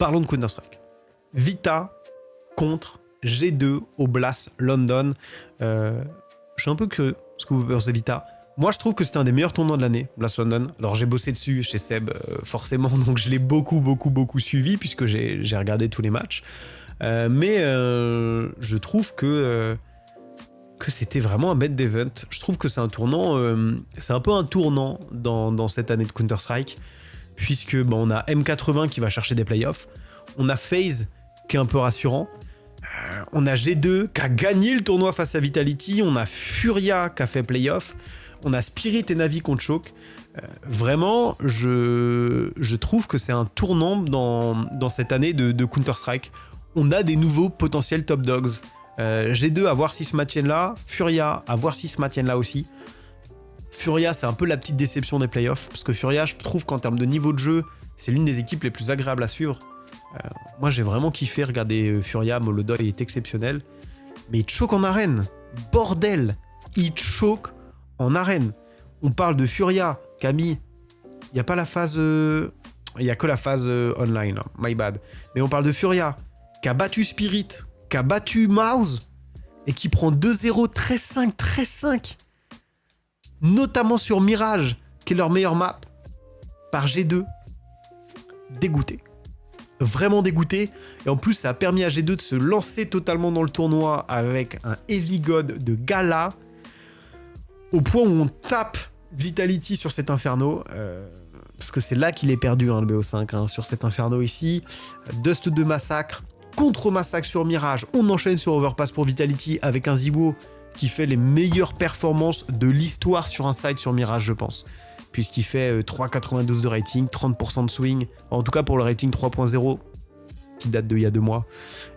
Parlons de Counter-Strike. Vita contre G2 au Blast London. Je suis un peu curieux ce que vous pensez de Vita. Moi, je trouve que c'était un des meilleurs tournois de l'année, Blast London. Alors, j'ai bossé dessus chez Seb, forcément, donc je l'ai beaucoup suivi, puisque j'ai regardé tous les matchs. Mais je trouve que c'était vraiment un maître d'event. Je trouve que c'est un tournant, c'est un peu un tournant dans cette année de Counter-Strike, puisque on a M80 qui va chercher des playoffs, on a FaZe qui est un peu rassurant, on a G2 qui a gagné le tournoi face à Vitality, on a Furia qui a fait playoff, on a Spirit et Navi contre Choke. Vraiment, je trouve que c'est un tournant dans cette année de Counter-Strike. On a des nouveaux potentiels top dogs. G2 à voir si se maintiennent là, Furia à voir si se maintiennent là aussi. Furia, c'est un peu la petite déception des playoffs, parce que Furia, je trouve qu'en termes de niveau de jeu, c'est l'une des équipes les plus agréables à suivre. Moi, j'ai vraiment kiffé regarder Furia. Molodoi est exceptionnel, mais il choke en arène. Bordel, il choke en arène. On parle de Furia, Camille. Il n'y a pas la phase... Il n'y a que la phase online, hein. My bad. Mais on parle de Furia, qui a battu Spirit, qui a battu Mouse, et qui prend 2-0, 13-5, 13-5. Notamment sur Mirage, qui est leur meilleure map, par G2. Dégoûté. Vraiment dégoûté. Et en plus, ça a permis à G2 de se lancer totalement dans le tournoi avec un Heavy God de Gala, au point où on tape Vitality sur cet Inferno, parce que c'est là qu'il est perdu, le BO5, sur cet Inferno ici. Dust de Massacre, contre-massacre sur Mirage. On enchaîne sur Overpass pour Vitality avec un Zibo qui fait les meilleures performances de l'histoire sur un side sur Mirage, je pense. Puisqu'il fait 3,92 de rating, 30% de swing. En tout cas pour le rating 3.0, qui date d'il y a 2 mois.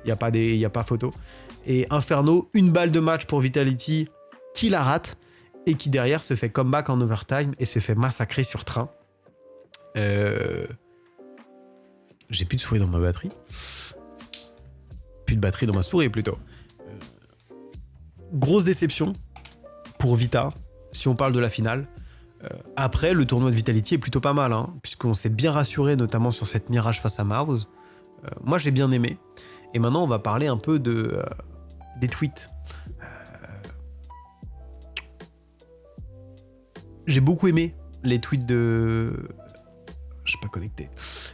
Il n'y a pas photo. Et Inferno, une balle de match pour Vitality, qui la rate, et qui derrière se fait comeback en overtime et se fait massacrer sur train. J'ai plus de souris dans ma batterie. Plus de batterie dans ma souris plutôt. Grosse déception pour Vita, si on parle de la finale. Après, le tournoi de Vitality est plutôt pas mal, puisqu'on s'est bien rassuré, notamment sur cette Mirage face à Mouse. Moi, j'ai bien aimé. Et maintenant, on va parler un peu des tweets. J'ai beaucoup aimé les tweets de... Je suis pas connecté.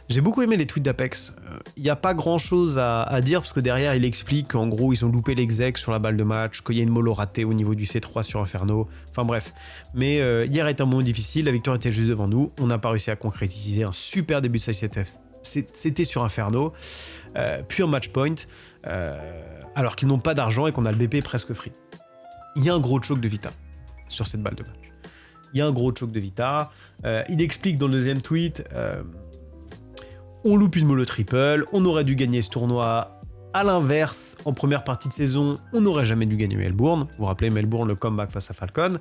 J'ai beaucoup aimé les tweets d'Apex. Il n'y a pas grand chose à dire, parce que derrière, il explique qu'en gros, ils ont loupé l'exec sur la balle de match, qu'il y a une mollo ratée au niveau du C3 sur Inferno. Enfin bref. Mais hier était un moment difficile, la victoire était juste devant nous. On n'a pas réussi à concrétiser un super début de CTF. C'était sur Inferno. Puis un match point, alors qu'ils n'ont pas d'argent et qu'on a le BP presque free. Il y a un gros choke de Vita sur cette balle de match. Il y a un gros choke de Vita. Il explique dans le deuxième tweet, on loupe une mollo triple, on aurait dû gagner ce tournoi. À l'inverse, en première partie de saison, on n'aurait jamais dû gagner Melbourne. Vous vous rappelez Melbourne, le comeback face à Falcon.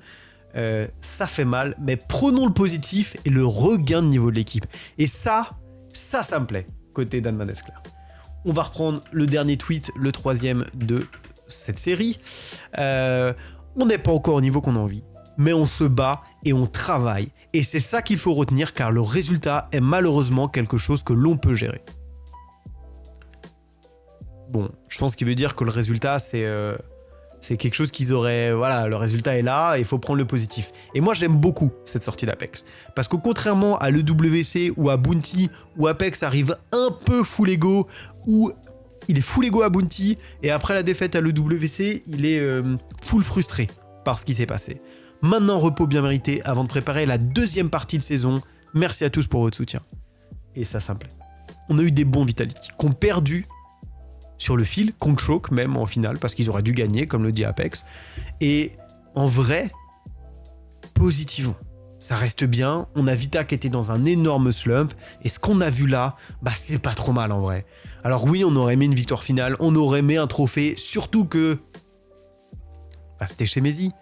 Ça fait mal, mais prenons le positif et le regain de niveau de l'équipe. Et ça me plaît, côté Dan Van Esclair. On va reprendre le dernier tweet, le troisième de cette série. On n'est pas encore au niveau qu'on a envie, mais on se bat et on travaille. Et c'est ça qu'il faut retenir, car le résultat est malheureusement quelque chose que l'on peut gérer. Bon, je pense qu'il veut dire que le résultat, c'est quelque chose qu'ils auraient... Voilà, le résultat est là, et il faut prendre le positif. Et moi, j'aime beaucoup cette sortie d'Apex. Parce que contrairement à l'EWC ou à Bounty, où Apex arrive un peu full ego, où il est full ego à Bounty, et après la défaite à l'EWC, il est full frustré par ce qui s'est passé. Maintenant, repos bien mérité avant de préparer la deuxième partie de saison. Merci à tous pour votre soutien. Et ça me plaît. On a eu des bons Vitality qui ont perdu sur le fil, contre Choke même en finale, parce qu'ils auraient dû gagner, comme le dit Apex. Et en vrai, positivons. Ça reste bien. On a Vita qui était dans un énorme slump. Et ce qu'on a vu là, c'est pas trop mal en vrai. Alors oui, on aurait aimé une victoire finale. On aurait aimé un trophée. Surtout que... c'était chez Mezi.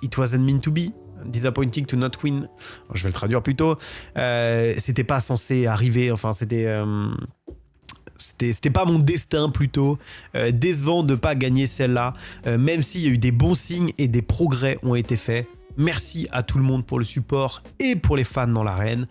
It wasn't meant to be. Disappointing to not win. Alors, je vais le traduire plutôt. C'était pas censé arriver. Enfin, c'était pas mon destin plutôt. Décevant de pas gagner celle-là. Même s'il y a eu des bons signes et des progrès ont été faits. Merci à tout le monde pour le support et pour les fans dans l'arène.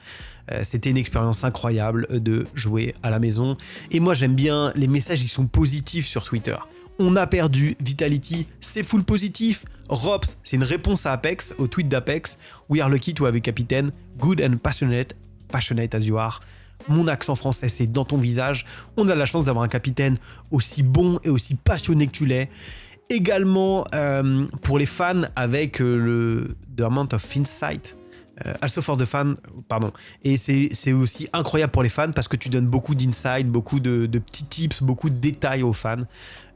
C'était une expérience incroyable de jouer à la maison. Et moi, j'aime bien les messages, ils sont positifs sur Twitter. On a perdu, Vitality, c'est full positif. Rops, c'est une réponse à Apex, au tweet d'Apex. We are lucky to have a captain, good and passionate as you are. Mon accent français, c'est dans ton visage. On a la chance d'avoir un capitaine aussi bon et aussi passionné que tu l'es. Également, pour les fans, avec le The Amount of Insight. Also for the fan, pardon. Et c'est aussi incroyable pour les fans parce que tu donnes beaucoup d'insight, beaucoup de petits tips, beaucoup de détails aux fans.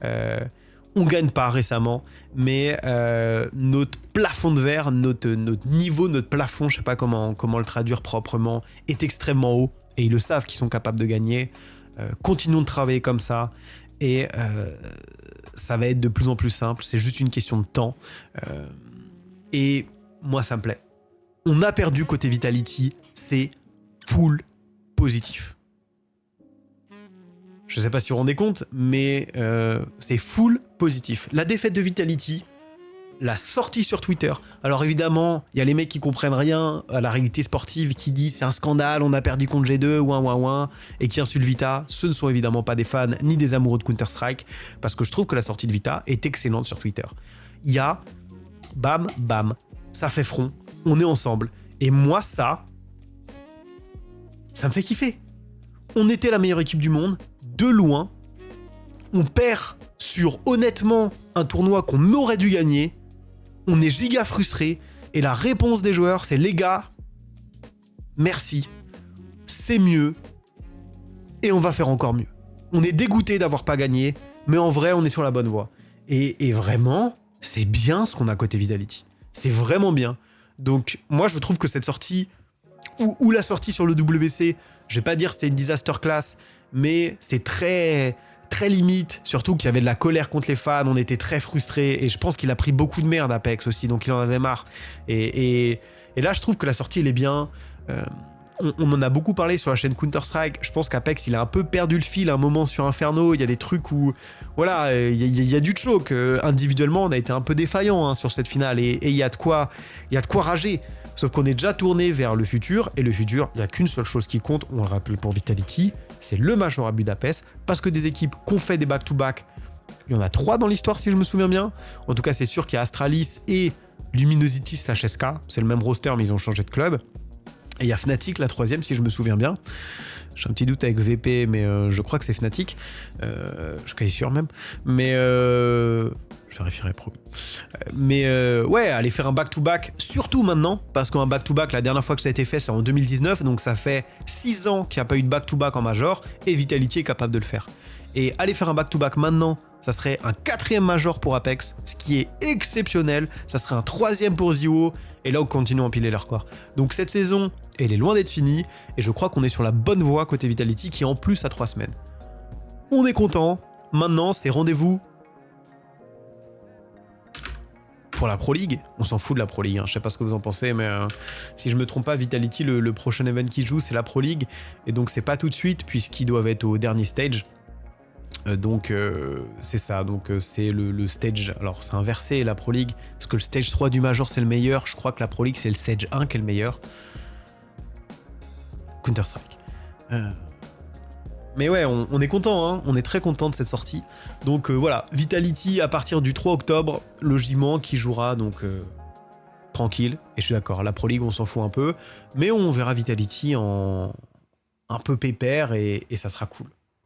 On gagne pas récemment, mais notre plafond de verre, notre niveau, notre plafond, je sais pas comment le traduire proprement, est extrêmement haut. Et ils le savent qu'ils sont capables de gagner. Continuons de travailler comme ça. Et ça va être de plus en plus simple. C'est juste une question de temps. Et moi, ça me plaît. On a perdu côté Vitality, c'est full positif. Je sais pas si vous vous rendez compte, mais c'est full positif. La défaite de Vitality, la sortie sur Twitter. Alors évidemment, il y a les mecs qui comprennent rien à la réalité sportive, qui disent c'est un scandale, on a perdu contre G2, ouin, et qui insultent Vita. Ce ne sont évidemment pas des fans ni des amoureux de Counter-Strike, parce que je trouve que la sortie de Vita est excellente sur Twitter. Il y a bam, ça fait front. On est ensemble. Et moi, ça me fait kiffer. On était la meilleure équipe du monde, de loin. On perd sur, honnêtement, un tournoi qu'on aurait dû gagner. On est giga frustré. Et la réponse des joueurs, c'est les gars, merci. C'est mieux. Et on va faire encore mieux. On est dégoûté d'avoir pas gagné. Mais en vrai, on est sur la bonne voie. Et vraiment, c'est bien ce qu'on a côté Vitality. C'est vraiment bien. Donc, moi, je trouve que cette sortie, ou la sortie sur le WC, je vais pas dire c'était une disaster class, mais c'était très, très limite. Surtout qu'il y avait de la colère contre les fans, on était très frustrés, et je pense qu'il a pris beaucoup de merde Apex aussi, donc il en avait marre. Et là, je trouve que la sortie, elle est bien. On en a beaucoup parlé sur la chaîne Counter-Strike. Je pense qu'Apex, il a un peu perdu le fil à un moment sur Inferno. Il y a des trucs où, voilà, il y a du choke. Individuellement, on a été un peu défaillant sur cette finale. Et il y a de quoi rager. Sauf qu'on est déjà tourné vers le futur. Et le futur, il n'y a qu'une seule chose qui compte. On le rappelle pour Vitality. C'est le Major à Budapest. Parce que des équipes qu'on fait des back-to-back, il y en a 3 dans l'histoire, si je me souviens bien. En tout cas, c'est sûr qu'il y a Astralis et Luminosity/SK. C'est le même roster, mais ils ont changé de club. Et il y a Fnatic, la 3e, si je me souviens bien. J'ai un petit doute avec VP, mais je crois que c'est Fnatic. Je suis quasi sûr même. Mais je vérifierai pro. Mais ouais, aller faire un back-to-back, surtout maintenant, parce qu'un back-to-back, la dernière fois que ça a été fait, c'est en 2019, donc ça fait 6 ans qu'il n'y a pas eu de back-to-back en Major, et Vitality est capable de le faire. Et aller faire un back-to-back maintenant, ça serait un 4e Major pour Apex, ce qui est exceptionnel. Ça serait un 3e pour Zio, et là on continue à empiler leur score. Donc cette saison, elle est loin d'être finie, et je crois qu'on est sur la bonne voie côté Vitality, qui en plus a 3 semaines. On est content. Maintenant, c'est rendez-vous pour la Pro League. On s'en fout de la Pro League, je sais pas ce que vous en pensez, mais si je me trompe pas, Vitality, le prochain event qu'ils jouent, c'est la Pro League, et donc c'est pas tout de suite, puisqu'ils doivent être au dernier stage. Donc c'est ça, donc c'est le stage, alors c'est inversé la Pro League, parce que le stage 3 du Major c'est le meilleur, je crois que la Pro League c'est le stage 1 qui est le meilleur. Counter-Strike. Mais ouais, on est content, on est très content de cette sortie. Donc voilà, Vitality à partir du 3 octobre, logiquement, qui jouera donc tranquille, et je suis d'accord, la Pro League on s'en fout un peu, mais on verra Vitality en un peu pépère, et ça sera cool.